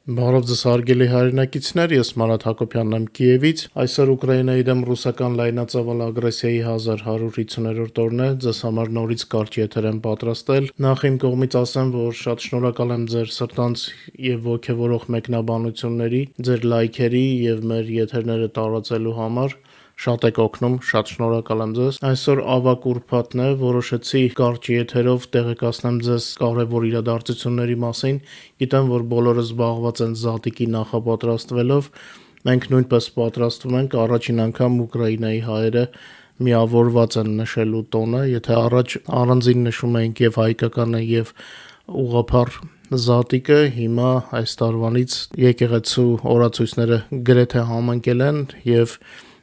Բարով ձեզ հարգելի հայրենակիցներ, ես Մարատ Հակոբյանն եմ Կիևից։ Այսօր Ուկրաինայի դեմ ռուսական լայնածավալ ագրեսիայի 1150-րդ օրն է, ձեզ համար նորից կարճ եթեր եմ պատրաստել։ Նախ իմ կողմից ասեմ, որ շատ շնորհակալ եմ ձեր սրտանց եւ ողջևորող մեկնաբանությունների, ձեր լայքերի եւ մեր եթերները տարածելու համար։ Շատ եք օգնում, շատ շնորհակալ եմ ձեզ։ Այսօր ավագ ուրբաթն է, որոշեցի կարճ եթերով տեղեկացնեմ ձեզ կարևոր իրադարձությունների մասին։ Գիտեմ, որ բոլորը զբաղված են զատիկի նախապատրաստվելով։ Մենք նույնպես պատրաստվում ենք, առաջին անգամ Ուկրաինայի հայերը միավորված են նշելու տոնը, եթե առաջ առանձին նշում էինք եւ հայկականը եւ ուղղափառ զատիկը, հիմա այս տարվանից եկեղեցու օրացույցները գրեթե համընկել են եւ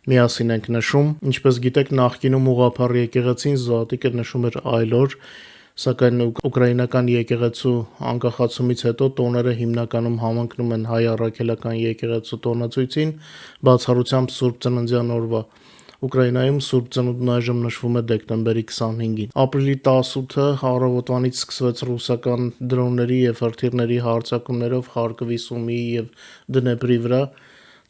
միասին ենք նշում։ Ինչպես գիտեք, նախկինում ուղղափառ եկեղեցին զատիկը նշում էր այլ օր, սակայն ուկրաինական եկեղեցու անկախացումից հետո տոները հիմնականում համընկնում են հայ առաքելական եկեղեցու տոնացույցին, բացառությամբ Սուրբ Ծննդյան օրվա։ Ուկրաինայում Սուրբ Ծնունդն այժմ նշվում է դեկտեմբերի 25-ին։ Ապրիլի 18-ը առավոտվանից սկսվեց ռուսական դրոնների եւ հրթիռների հարձակումներով Խարկովի, Սումիի եւ Դնեպրի վրա։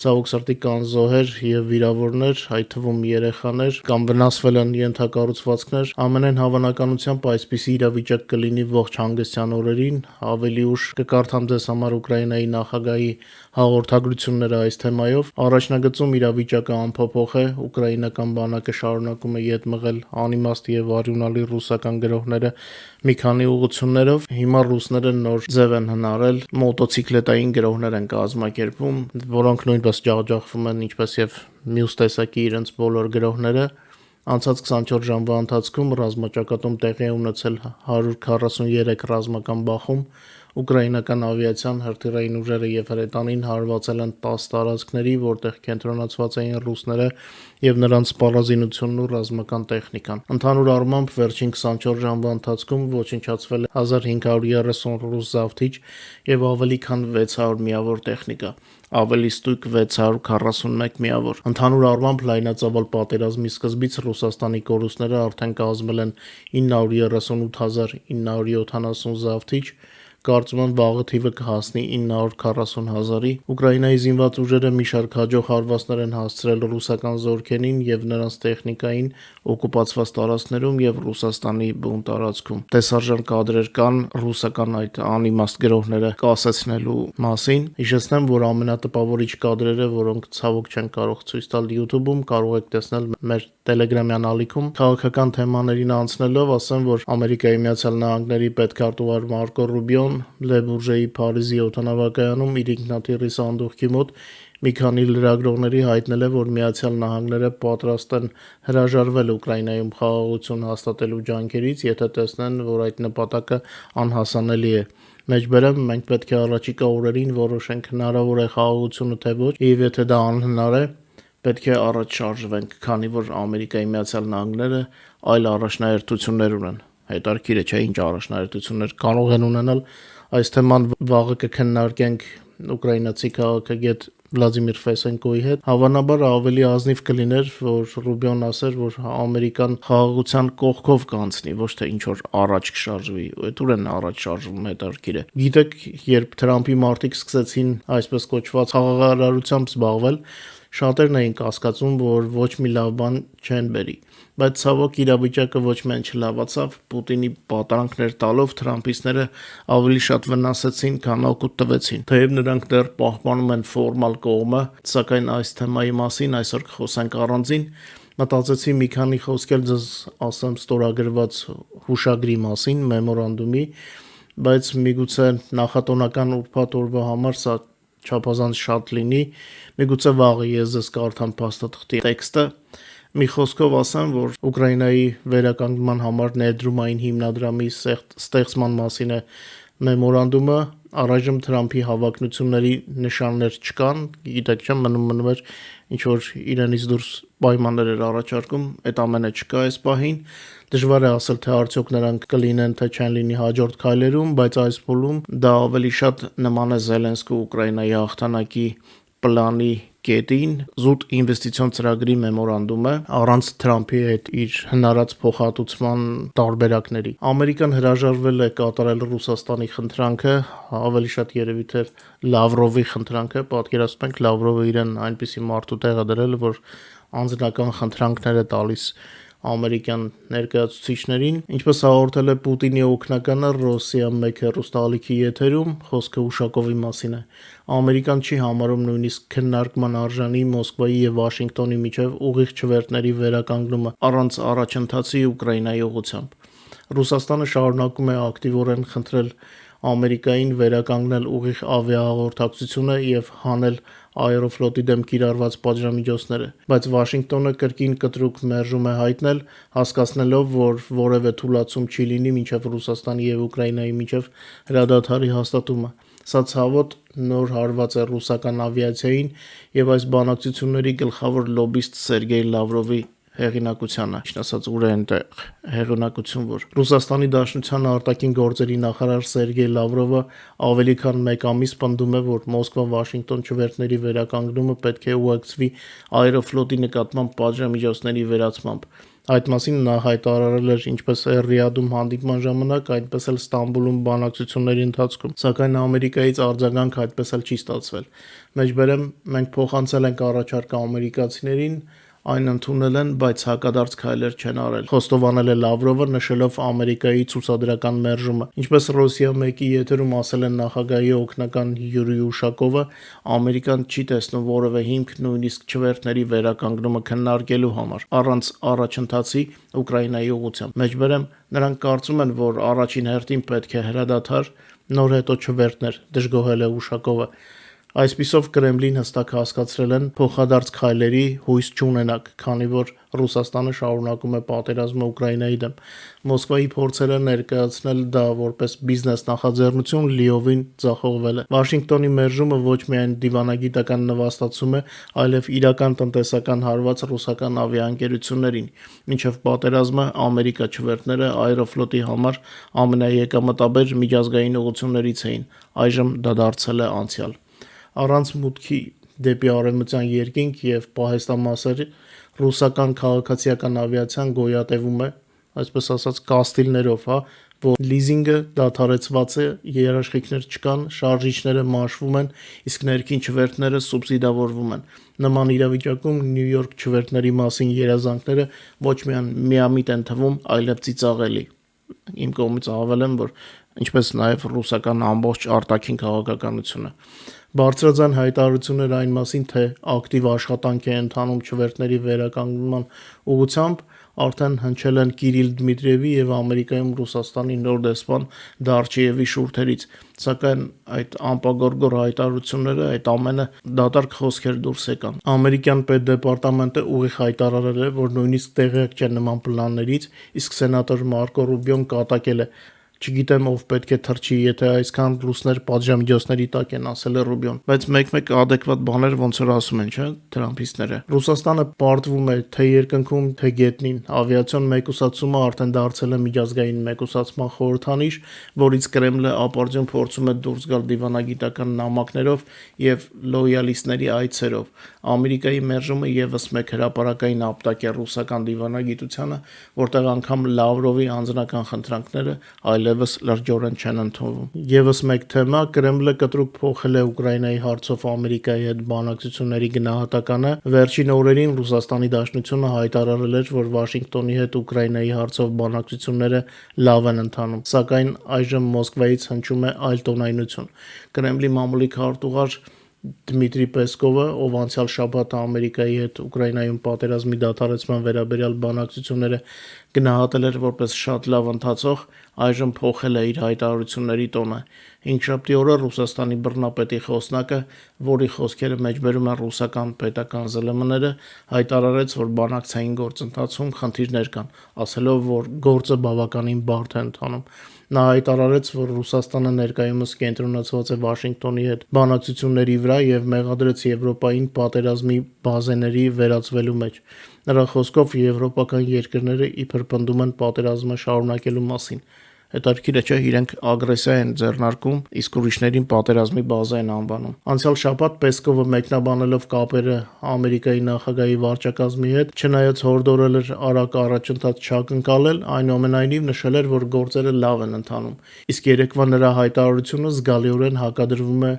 Ցավոք սրտի կան զոհեր եւ վիրավորներ, այդ թվում երեխաներ, կամ վնասվել են ենթակառուցվածքներ։ Ամենայն հավանականությամբ այսպիսի իրավիճակ կլինի ողջ հանգստյան օրերին։ Ավելի ուշ կկարդամ ձեզ համար Ուկրաինայի նախագահի հաղորդագրությունները այս թեմայով։ Առաջնագծում իրավիճակը անփոփոխ է, ուկրաինական բանակը շարունակում է ետ մղել անիմաստ եւ արյունալի ռուսական գրոհները մի քանի ուղղություններով։ Հիմա ռուսները նոր ձև են հնարել, մոտոցիկլետային գրոհներ են կազմակերպում, որոնք նույնպես ջախջախվում են, ինչպես եւ մյուս տեսակի իրենց բոլոր գրոհները։ Անցած 24 ժամվա ընթացքում ռազմաճակատում տեղի է ունեցել 143 ռազմական բախում, ուկրաինական ավիացիան, հրթիռային ուժերը եւ հրետանին հարվածել են 10 տարածքների, որտեղ կենտրոնացված էին ռուսները եւ նրանց սպառազինությունն ու ռազմական տեխնիկան։ Ընդհանուր առմամբ վերջին 24 ժամվա ընթացքում ոչնչացվել է 1530 ռուս զավթիչ եւ ավելի քան 600 միավոր տեխնիկա, ավելի ստույգ 641 միավոր։ Ընդհանուր առմամբ լայնածավալ պատերազմի սկզբից Ռուսաստանի կորուստները արդեն կազմել են 938.970 զավթիչ, կարծում եմ վաղը թիվը կհասնի 940,000-ի։ Ուկրաինայի զինված ուժերը մի շարք հաջող հարվածներ են հասցրել ռուսական զորքերին եւ նրանց տեխնիկային օկուպացված տարածքներում եւ Ռուսաստանի բուն տարածքում։ Տեսարժան կադրեր կան ռուսական այդ անիմաստ գրոհները կասեցնելու մասին։ Հիշեցնեմ, որ ամենատպավորիչ կադրերը, որոնք ցավոք չեն կարող ցույց տալ YouTube-ում, կարող եք տեսնել մեր Telegram-յան ալիքում։ Քաղաքական թեմաներին անցնելով, ասեմ, որ Ամերիկայի Միացյալ Նահանգների պետքարտուղար Մարկո Ռուբիոն Le Bourget-ի Փարիզի օդանավակայանում իր ինքնաթիռի սանդուղքի մոտ մի քանի լրագրողների հայտնել է, որ Միացյալ Նահանգները պատրաստ են հրաժարվել Ուկրաինայում խաղաղություն հաստատելու ջանքերից, եթե տեսնեն, որ այդ նպատակը անհասանելի է։ Մեջբերեմ, մենք պետք է առաջիկա օրերին որոշենք հնարավոր է խաղաղությունը թե ոչ, եւ եթե դա անհնար է, պետք է առաջ շարժվենք, քանի որ Ամերիկայի Միացյալ Նահանգները այլ առաջնահերթություններ ունեն։ Հետարքիր է, չէ՞, ինչ առաջնահերթություններ կարող են ունենալ։ Այս թեման վաղը կքննարկենք ուկրաինացի քաղաքագետ Վլադիմիր Ֆեսենկոյի հետ։ Հավանաբար ավելի ազնիվ կլիներ, որ Ռուբիոն ասեր, որ Ամերիկան խաղաղության կողքով կանցնի, ոչ թե ինչ որ առաջ կշարժվի։ Այդ ուր են առաջ շարժվում, հետարքիր է։ Գիտեք, երբ Թրամփի մարտիկ սկսեցին այսպես կոչված խաղաղարարությամբ զբաղվել, շատերն էին կասկածում, որ ոչ մի լավ բան չեն բերի, բայց ցավոք իրավիճակը ոչ միայն չլավացավ, Պուտինի պատրանքներ տալով Թրամփիստները ավելի շատ վնասեցին, քան օգուտ տվեցին։ Թեև նրանք դեռ պահպանում են ֆորմալ կողմը, սակայն այս թեմայի մասին այսօր կխոսենք առանձին։ Մտածեցի մի քանի խոսքեր ձեզ ասեմ ստորագրված հուշագրի մասին, մեմորանդումի, բայց միգուցե նախատոնական ուրբաթ օրվա համար սա չափազանց շատ լինի, միգուցե վաղը ես ձեզ կարդամ փաստաթղթի տեքստը։ Մի խոսքով ասեմ, որ Ուկրաինայի վերականգնման համար ներդրումային հիմնադրամի ստեղծման մասին է մեմորանդումը, առայժմ Թրամփի հավակնությունների նշաններ չկան, գիտեք չէ, մնում էր ինչ որ իրենից դուրս պայմաններ էր առաջարկում, այդ ամենը չկա այս պահին։ Դժվար է ասել, թե արդյոք նրանք կլինեն, թե չեն լինի հաջորդ քայլերում, բայց այս փուլում դա ավելի շատ նման է Զելենսկու Ուկրաինայի հաղթանակի պլանի կետին զուտ ինվեստիցիոն ծրագրի մեմորանդում է առանց Թրամփի հետ իր հնարած փոխհատուցման տարբերակների։ Ամերիկան հրաժարվել է կատարել Ռուսաստանի խնդրանքը, ավելի շատ երևի թե Լավրովի խնդրանքը, պատկերացնում եք Լավրովը իրեն այնպիսի մարդու տեղ է դրել, որ անձնական խնդրանքներ է տալիս ամերիկյան ներկայացուցիչներին, ինչպես հաղորդել է Պուտինի օգնականը Ռոսիա 1 հեռուստաալիքի եթերում, խոսքը Ուշակովի մասին է։ Ամերիկան չի համարում նույնիսկ քննարկման արժանի Մոսկվայի եւ Վաշինգտոնի միջև ուղիղ չվերթների վերականգնումը առանց առաջընթացի Ուկրաինայի ուղղությամբ։ Ռուսաստանը շարունակում է ակտիվորեն խնդրել Ամերիկային վերականգնել ուղիղ ավիահաղորդակցությունը եւ հանել Աերոֆլոտի դեմ կիրառված պատժամիջոցները, բայց Վաշինգտոնը կրկին կտրուկ մերժում է հայտնել, հասկացնելով, որ որևէ թուլացում չի լինի մինչև Ռուսաստանի եւ Ուկրաինայի միջև հրադադարի հաստատումը։ Սա ցավոտ նոր հարված է ռուսական ավիացիային եւ այս բանակցությունների գլխավոր լոբիստ Սերգեյ Լավրովի հեղինակությանը, ինչն ասած ուր է այնտեղ հեղինակություն, որ Ռուսաստանի Դաշնության արտաքին գործերի նախարար Սերգեյ Լավրովը ավելի քան 1 ամիս պնդում է, որ Մոսկվա-Վաշինգտոն չվերթների վերականգնումը պետք է ուղեկցվի Աերոֆլոտի նկատմամբ պատժամիջոցների վերացմամբ։ Այդ մասին նա հայտարարել էր ինչպես Ռիադում հանդիպման ժամանակ, այնպես էլ Ստամբուլում բանակցությունների ընթացքում, սակայն Ամերիկայից արձագանք այդպես էլ չի ստացվել։ Մեջբերեմ մենք փոխանցել ենք առաջարկը ամերիկացիներին, այն ընդունել են, բայց հակադարձ քայլեր չեն արել, խոստովանել է Լավրովը, նշելով Ամերիկայի ցուցադրական մերժումը։ Ինչպես Ռոսիա 1-ի եթերում ասել են նախագահի օգնական Յուրի Ուշակովը, Ամերիկան չի տեսնում որևէ հիմք նույնիսկ չվերթների վերականգնումը քննարկելու համար, առանց առաջընթացի Ուկրաինայի ուղղությամբ։ Մեջբերեմ նրանք կարծում են, որ առաջին հերթին պետք է հրադադար, նոր հետո չվերթներ, դժգոհել է Ուշակովը։ Այսպիսով Կրեմլին հստակ հասկացրել են փոխադարձ քայլերի հույս չունենաք, քանի որ Ռուսաստանը շարունակում է պատերազմը Ուկրաինայի դեմ։ Մոսկվայի փորձերը ներկայացնել դա որպես բիզնես նախաձեռնություն լիովին ձախողվել է։ Վաշինգտոնի մերժումը ոչ միայն դիվանագիտական նվաստացում է, այլև իրական տնտեսական հարված ռուսական ավիաընկերություններին։ Մինչև պատերազմը Ամերիկա չվերթները Աերոֆլոտի համար ամենաեկամտաբեր միջազգային ուղղություններից էին, այժմ դա դարձել է անցյալ։ Առանց մուտքի դեպի արևմտյան երկինք եւ պահեստամասեր ռուսական քաղաքացիական ավիացիան գոյատևում է, այսպես ասած կաստիլներով, որ լիզինգը դադարեցված է, երաշխիքներ չկան, շարժիչները մաշվում են, իսկ ներքին չվերթները սուբսիդավորվում են։ Նման իրավիճակում Նյու Յորք չվերթների մասին երազանքները ոչ միայն միամիտ են թվում, այլև ծիծաղելի։ Իմ կողմից հավելեմ, որ ինչպես նաև ռուսական ամբողջ արտաքին քաղաքականությունը։ Բարձրաձայն հայտարարություններ այն մասին, թե ակտիվ աշխատանք է ընթանում չվերթների վերականգնման ուղղությամբ, արդեն հնչել են Կիրիլ Դմիտրիևի եւ Ամերիկայում Ռուսաստանի նոր դեսպան Դարչիևի շուրթերից, սակայն այդ անպագորգոր հայտարարությունները, այդ ամենը դատարկ խոսքեր դուրս եկան։ Ամերիկյան պետդեպարտամենտը ուղիղ հայտարարել է, որ նույնիսկ տեղյակ չէ նման պլաններից, իսկ սենատոր Մարկո Ռուբիոն կատակել է. Չգիտեմ ով պետք է թռչի, եթե այսքան ռուսներ պատժամիջոցների տակ են, ասել է Ռուբիոն, բայց մեկ-մեկ adekvat բաներ ոնց որ ասում են, չէ՞, թրամփիստները։ Ռուսաստանը պարտվում է թե երկնքում, թե գետնին։ Ավիացիոն մեկուսացումը արդեն դարձել է միջազգային մեկուսացման խորհրդանիշ, որից Կրեմլը ապարդյուն փորձում է դուրս գալ դիվանագիտական նամակներով եւ լոյալիստների այցերով։ Ամերիկայի մերժումը եւս մեկ հրապարակային ապտակ է ռուսական դիվանագիտությանը, որտեղ անգամ Լավրովի անձնական խնդրանքները այլևս լրջորեն չեն ընդունվում։ Եվս մեկ թեմա՝ Կրեմլը կտրուկ փոխել է Ուկրաինայի հարցով Ամերիկայի հետ բանակցությունների գնահատականը։ Վերջին օրերին Ռուսաստանի Դաշնությունը հայտարարել էր, որ Վաշինգտոնի հետ Ուկրաինայի հարցով բանակցությունները լավ են ընթանում, սակայն այժմ Մոսկվայից հնչում է այլ տոնայնություն։ Կրեմլի մամուլի քարտուղար Դմիտրի Պեսկովը, ով անցյալ շաբաթ Ամերիկայի հետ Ուկրաինայում պատերազմի դադարեցման վերաբերյալ բանակցությունները գնահատել էր որպես շատ լավ ընթացող, այժմ փոխել է իր հայտարարությունների տոնը։ Հինգշաբթի օրը Ռուսաստանի բռնապետի խոսնակը, որի խոսքերը մեջբերում են ռուսական պետական ԶԼՄ-ները, հայտարարեց, որ բանակցային գործընթացում խնդիրներ կան, ասելով, որ գործը բավականին բարդ է ընթանում։ Նա հայտարարեց, որ Ռուսաստանը ներկայումս կենտրոնացված է Վաշինգտոնի հետ բանակցությունների վրա եւ մեղադրեց Եվրոպային պատերազմի բազեների վերածվելու մեջ։ Նրա խոսքով եվրոպական երկրները իբր պնդում են պատերազմը շարունակելու մասին։ Հետաքրքիր է, չէ, իրենք ագրեսիա են ձեռնարկում, իսկ ուրիշներին պատերազմի բազա են անվանում։ Անցյալ շաբաթ Պեսկովը մեկնաբանելով կապերը Ամերիկայի նախագահի վարչակազմի հետ, չնայած հորդորել էր արագ առաջընթաց չակնկալել, այնուամենայնիվ նշել էր, որ գործերը լավ են ընթանում։ Իսկ երեկվա նրա հայտարարությունը զգալիորեն հակադրվում է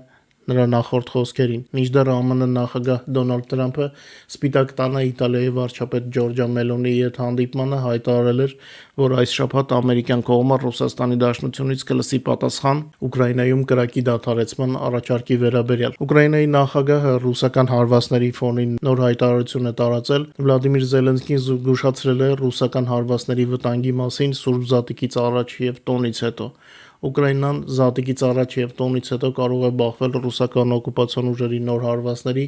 նրա նախորդ խոսքերին։ Մինչդեռ ԱՄՆ նախագահ Դոնալդ Թրամփը Սպիտակ տանը Իտալիայի վարչապետ Ջորջա Մելոնիի հետ հանդիպմանը հայտարարել էր, որ այս շաբաթ ամերիկյան կողմը Ռուսաստանի Դաշնությունից կլսի պատասխան Ուկրաինայում կրակի դադարեցման առաջարկի վերաբերյալ։ Ուկրաինայի նախագահը ռուսական հարվածների ֆոնին նոր հայտարարություն է տարածել։ Վլադիմիր Զելենսկին զգուշացրել է ռուսական հարվածների վտանգի մասին Սուրբ Զատիկից առաջ եւ տոնից հետո։ Ուկրաինան Զատիկից առաջ եւ տոնից հետո կարող է բախվել ռուսական օկուպացիոն ուժերի նոր հարվածների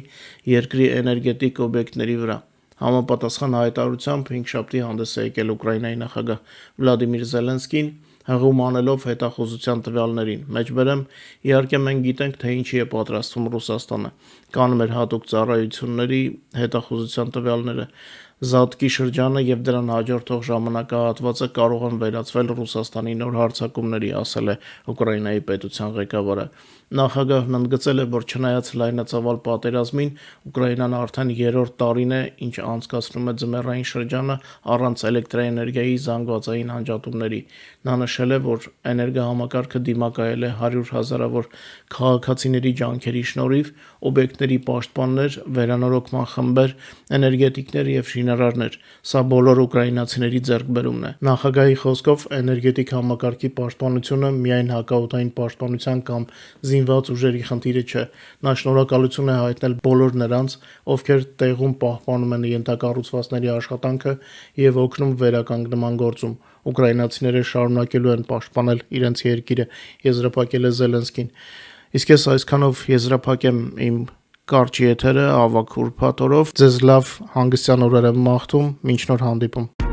երկրի էներգետիկ օբյեկտների վրա։ Համապատասխան հայտարարությամբ հինգշաբթի հանդես է եկել Ուկրաինայի նախագահ Վլադիմիր Զելենսկին, հղում անելով հետախուզության տվյալներին։ Մեջբերեմ, իհարկե մենք գիտենք, թե ինչի է պատրաստվում Ռուսաստանը։ Կան մեր հատուկ ծառայությունների հետախուզության տվյալները։ Զատկի շրջանը եւ դրան հաջորդող ժամանակահատվածը կարող են վերածվել Ռուսաստանի նոր հարձակումների, ասել է Ուկրաինայի պետության ղեկավարը։ Նախագահն ընդգծել է, որ չնայած լայնածավալ պատերազմին, Ուկրաինան արդեն երրորդ տարին է, ինչ անցկացնում է ձմեռային շրջանը առանց էլեկտրաէներգիայի զանգվածային անջատումների։ Նա նշել է, որ էներգահամակարգը դիմակայել է 100 հազարավոր քաղաքացիների ջանքերի շնորհիվ, օբյեկտների պաշտպաններ, վերանորոգման խմբեր, էներգետիկներ եւ շինարարներ։ Սա բոլոր ուկրաինացիների ձեռքբերումն է։ Նախագահի խոսքով էներգետիկ համակարգի պաշտպանությունը միայն հակաօդային պաշտպանության կամ զինված ուժերի խնդիրը չէ։ Նա շնորհակալություն է հայտնել բոլոր նրանց, ովքեր տեղում պահպանում են ենթակառուցվածքների աշխատանքը եւ օգնում վերականգնման գործում։ Ուկրաինացիները շարունակելու են պաշտպանել իրենց երկիրը, եզրափակել է Զելենսկին։ Իսկ ես այսքանով եզրափակեմ իմ կարճ եթերը ավագ ուրբաթ օրով։ Ձեզ լավ հանգստյան օրեր եմ մաղթում, մինչ նոր հանդիպում։